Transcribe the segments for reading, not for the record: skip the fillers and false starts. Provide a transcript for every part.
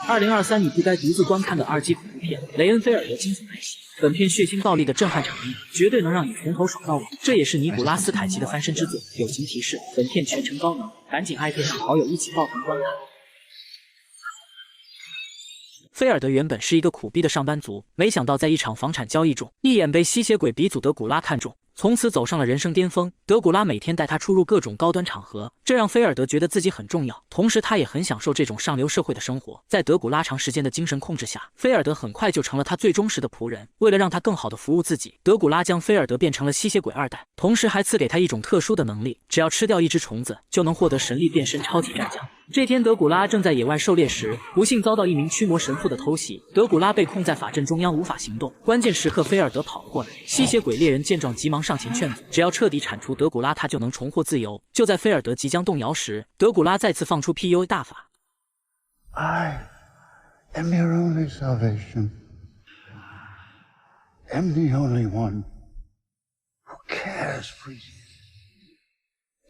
2023你不该独自观看的2级恐怖片《雷恩·菲尔德惊悚来袭》。本片血腥暴力的震撼场面，绝对能让你从头爽到尾。这也是尼古拉斯·凯奇的翻身之作。友情提示：本片全程高能，赶紧艾特上好友一起爆棚观看。菲尔德原本是一个苦逼的上班族，没想到在一场房产交易中，一眼被吸血鬼鼻祖德古拉看中。 从此走上了人生巅峰。德古拉每天带他出入各种高端场合，这让菲尔德觉得自己很重要。同时，他也很享受这种上流社会的生活。在德古拉长时间的精神控制下，菲尔德很快就成了他最忠实的仆人。为了让他更好的服务自己，德古拉将菲尔德变成了吸血鬼2代，同时还赐给他一种特殊的能力，只要吃掉一只虫子，就能获得神力变身超级战将。这天，德古拉正在野外狩猎时，不幸遭到一名驱魔神父的偷袭。德古拉被控在法阵中央，无法行动。关键时刻，菲尔德跑了过来。吸血鬼猎人见状，急忙上前劝阻。 只要彻底铲除德古拉，他就能重获自由。就在菲尔德即将动摇时，德古拉再次放出 PUA 大法。I am your only salvation. Am the only one who cares for you.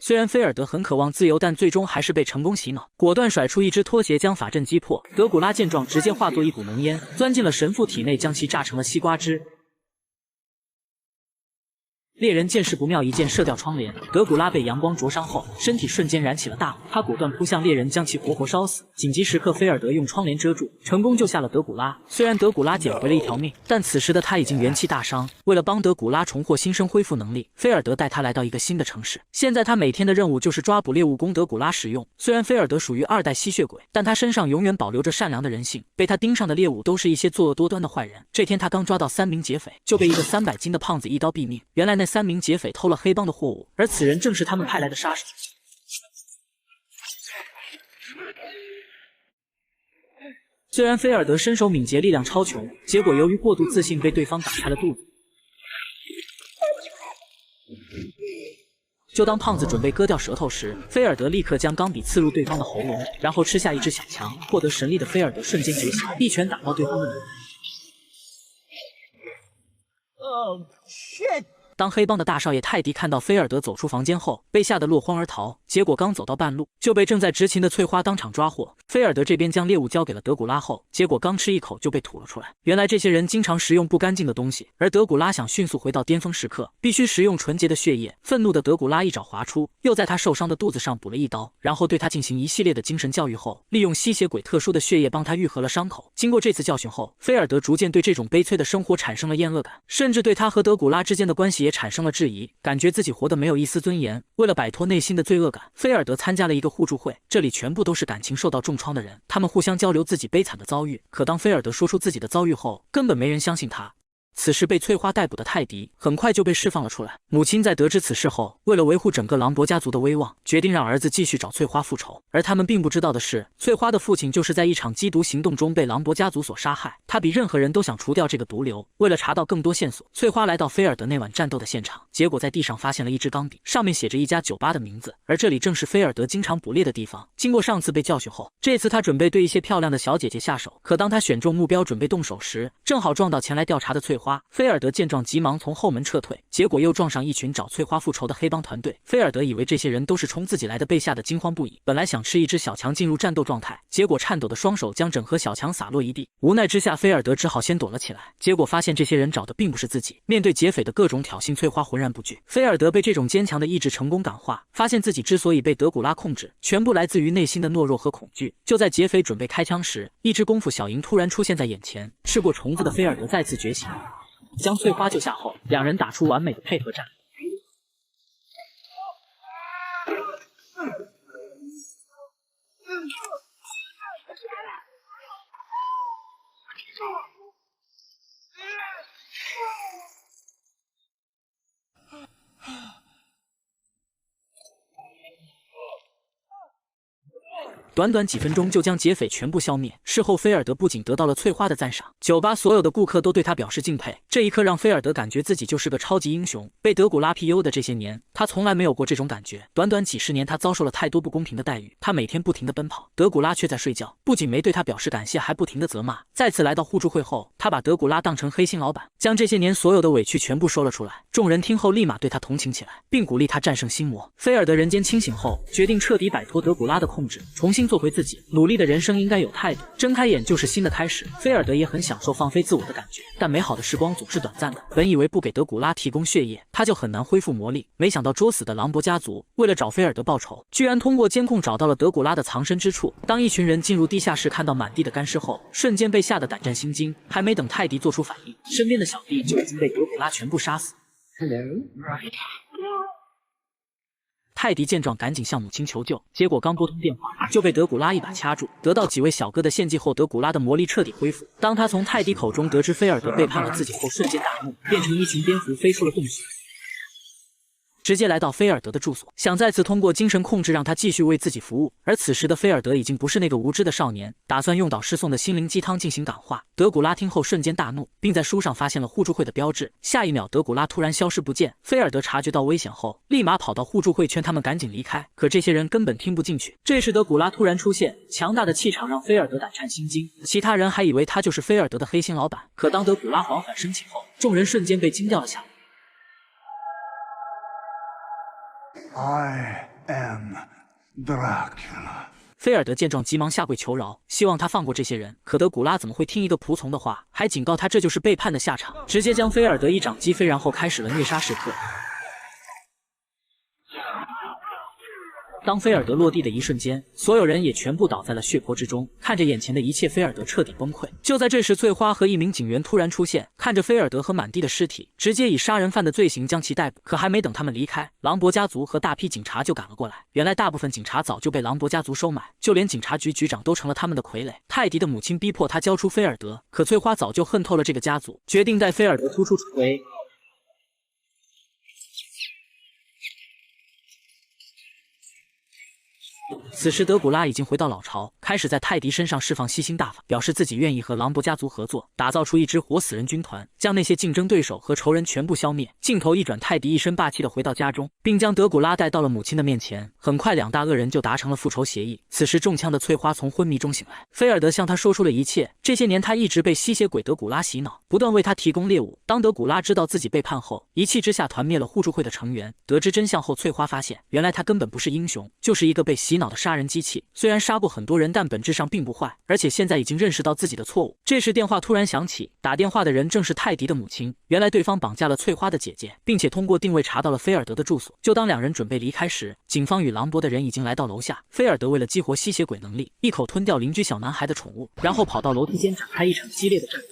虽然菲尔德很渴望自由，但最终还是被成功洗脑，果断甩出一只拖鞋将法阵击破。德古拉见状，直接化作一股浓烟，钻进了神父体内，将其炸成了西瓜汁。 猎人见势不妙，一箭射掉窗帘。德古拉被阳光灼伤后，身体瞬间燃起了大火。他果断扑向猎人，将其活活烧死。紧急时刻，菲尔德用窗帘遮住，成功救下了德古拉。虽然德古拉捡回了一条命，但此时的他已经元气大伤。为了帮德古拉重获新生恢复能力，菲尔德带他来到一个新的城市。现在他每天的任务就是抓捕猎物供德古拉使用。虽然菲尔德属于2代吸血鬼，但他身上永远保留着善良的人性。被他盯上的猎物都是一些作恶多端的坏人。这天，他刚抓到3名劫匪，就被一个300斤的胖子一刀毙命。原来那3名劫匪偷了黑帮的货物，而此人正是他们派来的杀手。虽然菲尔德身手敏捷，力量超群，结果由于过度自信，被对方打开了肚子。就当胖子准备割掉舌头时，菲尔德立刻将钢笔刺入对方的喉咙，然后吃下一只小强。获得神力的菲尔德瞬间觉醒，一拳打到对方的脸。Oh shit! 当黑帮的大少爷泰迪看到菲尔德走出房间后，被吓得落荒而逃。结果刚走到半路，就被正在执勤的翠花当场抓获。菲尔德这边将猎物交给了德古拉后，结果刚吃一口就被吐了出来。原来这些人经常食用不干净的东西，而德古拉想迅速回到巅峰时刻，必须食用纯洁的血液。愤怒的德古拉一爪划出，又在他受伤的肚子上补了一刀，然后对他进行一系列的精神教育后，利用吸血鬼特殊的血液帮他愈合了伤口。经过这次教训后，菲尔德逐渐对这种悲催的生活产生了厌恶感，甚至对他和德古拉之间的关系也产生了质疑。感觉自己活得没有一丝尊严。为了摆脱内心的罪恶感，菲尔德参加了一个互助会，这里全部都是感情受到重创的人，他们互相交流自己悲惨的遭遇。可当菲尔德说出自己的遭遇后，根本没人相信他。此时被翠花逮捕的泰迪很快就被释放了出来。母亲在得知此事后，为了维护整个狼伯家族的威望，决定让儿子继续找翠花复仇。而他们并不知道的是，翠花的父亲就是在一场缉毒行动中被狼伯家族所杀害。他比任何人都想除掉这个毒瘤。为了查到更多线索，翠花来到菲尔德那晚战斗的现场，结果在地上发现了一支钢笔，上面写着一家酒吧的名字，而这里正是菲尔德经常捕猎的地方。经过上次被教训后，这次他准备对一些漂亮的小姐姐下手。可当他选中目标准备动手时，正好撞到前来调查的翠花。菲尔德见状急忙从后门撤退，结果又撞上一群找翠花复仇的黑帮团队。菲尔德以为这些人都是冲自己来的，被吓得惊慌不已。本来想吃一只小强进入战斗状态，结果颤抖的双手将整盒小强洒落一地。无奈之下，菲尔德只好先躲了起来。结果发现这些人找的并不是自己。面对劫匪的各种挑衅，翠花浑然不惧。菲尔德被这种坚强的意志成功感化，发现自己之所以被德古拉控制，全部来自于内心的懦弱和恐惧。就在劫匪准备开枪时，一只功夫小鹰突然出现在眼前。吃过虫子的菲尔德再次觉醒，将翠花救下后，两人打出完美的配合战。短短几分钟就将劫匪全部消灭。事后，菲尔德不仅得到了翠花的赞赏，酒吧所有的顾客都对他表示敬佩。这一刻让菲尔德感觉自己就是个超级英雄。被德古拉 PU 的这些年，他从来没有过这种感觉。短短几十年，他遭受了太多不公平的待遇。他每天不停地奔跑，德古拉却在睡觉，不仅没对他表示感谢，还不停地责骂。再次来到互助会后，他把德古拉当成黑心老板，将这些年所有的委屈全部说了出来。众人听后立马对他同情起来，并鼓励他战胜心魔。菲尔德人间清醒后，决定彻底摆脱德古拉的控制，重新做回自己，努力的人生应该有态度，睁开眼就是新的开始。菲尔德也很享受放飞自我的感觉，但美好的时光总是短暂的。本以为不给德古拉提供血液，他就很难恢复魔力，没想到捉死的狼伯家族为了找菲尔德报仇，居然通过监控找到了德古拉的藏身之处。当一群人进入地下室，看到满地的干尸后，瞬间被吓得胆战心惊，还没等泰迪做出反应，身边的小弟就已经被德古拉全部杀死。泰迪见状赶紧向母亲求救，结果刚拨通电话就被德古拉一把掐住。得到几位小哥的献祭后，德古拉的魔力彻底恢复。当他从泰迪口中得知菲尔德背叛了自己后，瞬间大怒，变成一群蝙蝠飞出了洞穴，直接来到菲尔德的住所，想再次通过精神控制让他继续为自己服务。而此时的菲尔德已经不是那个无知的少年，打算用导师送的心灵鸡汤进行感化。德古拉听后瞬间大怒，并在书上发现了互助会的标志。下一秒，德古拉突然消失不见。菲尔德察觉到危险后，立马跑到互助会劝他们赶紧离开，可这些人根本听不进去。这时德古拉突然出现，强大的气场让菲尔德胆颤心惊，其他人还以为他就是菲尔德的黑心老板。可当德古拉缓缓升起后，众人瞬间被惊掉了下来。I am Dracula。菲尔德见状急忙下跪求饶，希望他放过这些人。可德古拉怎么会听一个仆从的话，还警告他这就是背叛的下场，直接将菲尔德一掌击飞，然后开始了虐杀时刻。当菲尔德落地的一瞬间，所有人也全部倒在了血泊之中。看着眼前的一切，菲尔德彻底崩溃。就在这时，翠花和一名警员突然出现，看着菲尔德和满地的尸体，直接以杀人犯的罪行将其逮捕。可还没等他们离开，狼伯家族和大批警察就赶了过来。原来大部分警察早就被狼伯家族收买，就连警察局局长都成了他们的傀儡。泰迪的母亲逼迫他交出菲尔德，可翠花早就恨透了这个家族，决定带菲尔德突出重围。此时德古拉已经回到老巢，开始在泰迪身上释放吸星大法，表示自己愿意和狼伯家族合作，打造出一支活死人军团，将那些竞争对手和仇人全部消灭。镜头一转，泰迪一身霸气的回到家中，并将德古拉带到了母亲的面前。很快两大恶人就达成了复仇协议。此时中枪的翠花从昏迷中醒来，菲尔德向他说出了一切。这些年他一直被吸血鬼德古拉洗脑，不断为他提供猎物。当德古拉知道自己背叛后，一气之下团灭了互助会的成员。得知真相后，翠花发现原来他根本不是英雄，就是一个被洗脑的杀人机器。虽然杀过很多人，但本质上并不坏，而且现在已经认识到自己的错误。这时电话突然响起，打电话的人正是泰迪的母亲。原来对方绑架了翠花的姐姐，并且通过定位查到了菲尔德的住所。就当两人准备离开时，警方与狼伯的人已经来到楼下。菲尔德为了激活吸血鬼能力，一口吞掉邻居小男孩的宠物，然后跑到楼梯间展开一场激烈的战斗。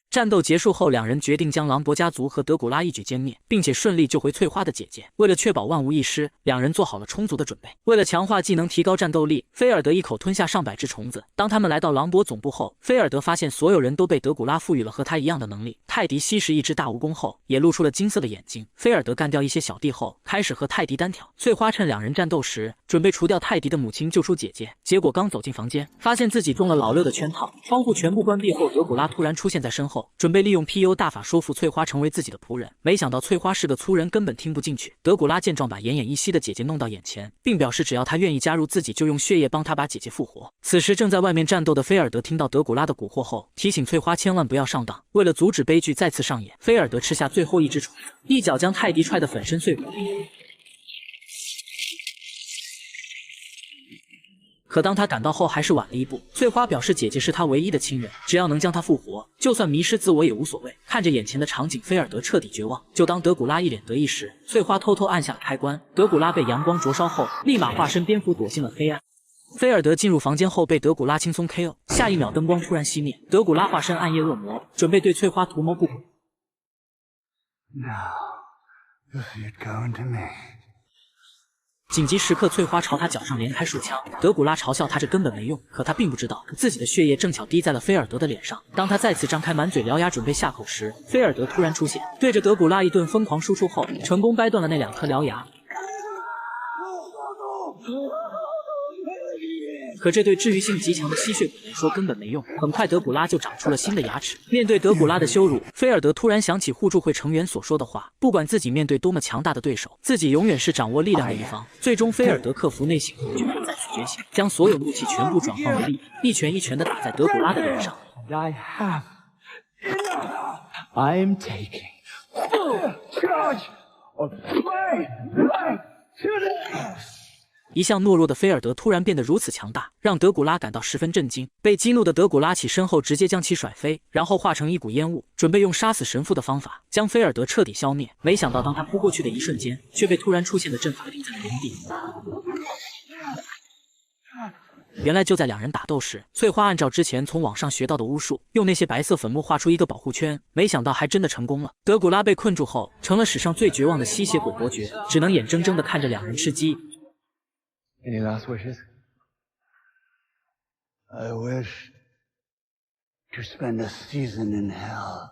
战斗结束后，两人决定将狼伯家族和德古拉一举歼灭，并且顺利救回翠花的姐姐。为了确保万无一失，两人做好了充足的准备。为了强化技能，提高战斗力，菲尔德一口吞下上百只虫子。当他们来到狼伯总部后，菲尔德发现所有人都被德古拉赋予了和他一样的能力。泰迪吸食一只大蜈蚣后，也露出了金色的眼睛。菲尔德干掉一些小弟后，开始和泰迪单挑。翠花趁两人战斗时，准备除掉泰迪的母亲，救出姐姐。结果刚走进房间，发现自己中了老六的圈套。窗户全部关闭后，德古拉突然出现在身后，准备利用 PU 大法说服翠花成为自己的仆人。没想到翠花是个粗人，根本听不进去。德古拉见状，把奄奄一息的姐姐弄到眼前，并表示只要她愿意加入自己，就用血液帮她把姐姐复活。此时正在外面战斗的菲尔德听到德古拉的蛊惑后，提醒翠花千万不要上当。为了阻止悲剧再次上演，菲尔德吃下最后一只虫子，一脚将泰迪踹得粉身碎骨。可当他赶到后，还是晚了一步。翠花表示姐姐是他唯一的亲人，只要能将她复活，就算迷失自我也无所谓。看着眼前的场景，菲尔德彻底绝望。就当德古拉一脸得意时，翠花偷偷按下了开关。德古拉被阳光灼烧后，立马化身蝙蝠躲进了黑暗。菲尔德进入房间后被德古拉轻松 KO， 下一秒灯光突然熄灭，德古拉化身暗夜恶魔，准备对翠花图谋不轨。紧急时刻，翠花朝他脚上连开数枪，德古拉嘲笑他这根本没用，可他并不知道自己的血液正巧滴在了菲尔德的脸上。当他再次张开满嘴獠牙准备下口时，菲尔德突然出现，对着德古拉一顿疯狂输出后，成功掰断了那两颗獠牙。可这对治愈性极强的吸血鬼来说根本没用。很快德古拉就长出了新的牙齿。面对德古拉的羞辱，菲尔德突然想起互助会成员所说的话，不管自己面对多么强大的对手，自己永远是掌握力量的一方。最终菲尔德克服内心后决定再次觉醒，将所有怒气全部转化为力，一拳一拳地打在德古拉的脸上。I have I'm taking full charge of my life today. 一向懦弱的菲尔德突然变得如此强大，让德古拉感到十分震惊。被激怒的德古拉起身后，直接将其甩飞，然后化成一股烟雾，准备用杀死神父的方法将菲尔德彻底消灭。没想到，当他扑过去的一瞬间，却被突然出现的阵法定在了原地。原来就在两人打斗时，翠花按照之前从网上学到的巫术，用那些白色粉末画出一个保护圈，没想到还真的成功了。德古拉被困住后，成了史上最绝望的吸血鬼伯爵，只能眼睁睁地看着两人吃鸡。 Any last wishes? I wish to spend a season in hell,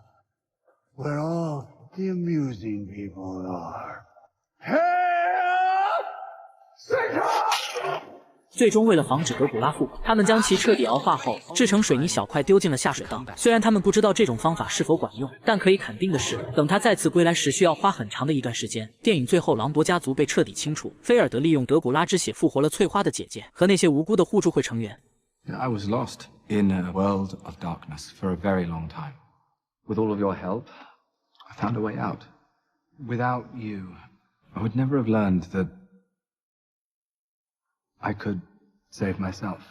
where all the amusing people are. Hail Satan! 最终，为了防止德古拉复活，他们将其彻底熬化后，制成水泥小块丢进了下水道。虽然他们不知道这种方法是否管用，但可以肯定的是，等他再次归来时，需要花很长的一段时间。电影最后，狼伯家族被彻底清除，菲尔德利用德古拉之血复活了翠花的姐姐和那些无辜的互助会成员。I was lost in a world of darkness for a very long time. With all of your help, I found a way out. Without you, I would never have learned that I could save myself.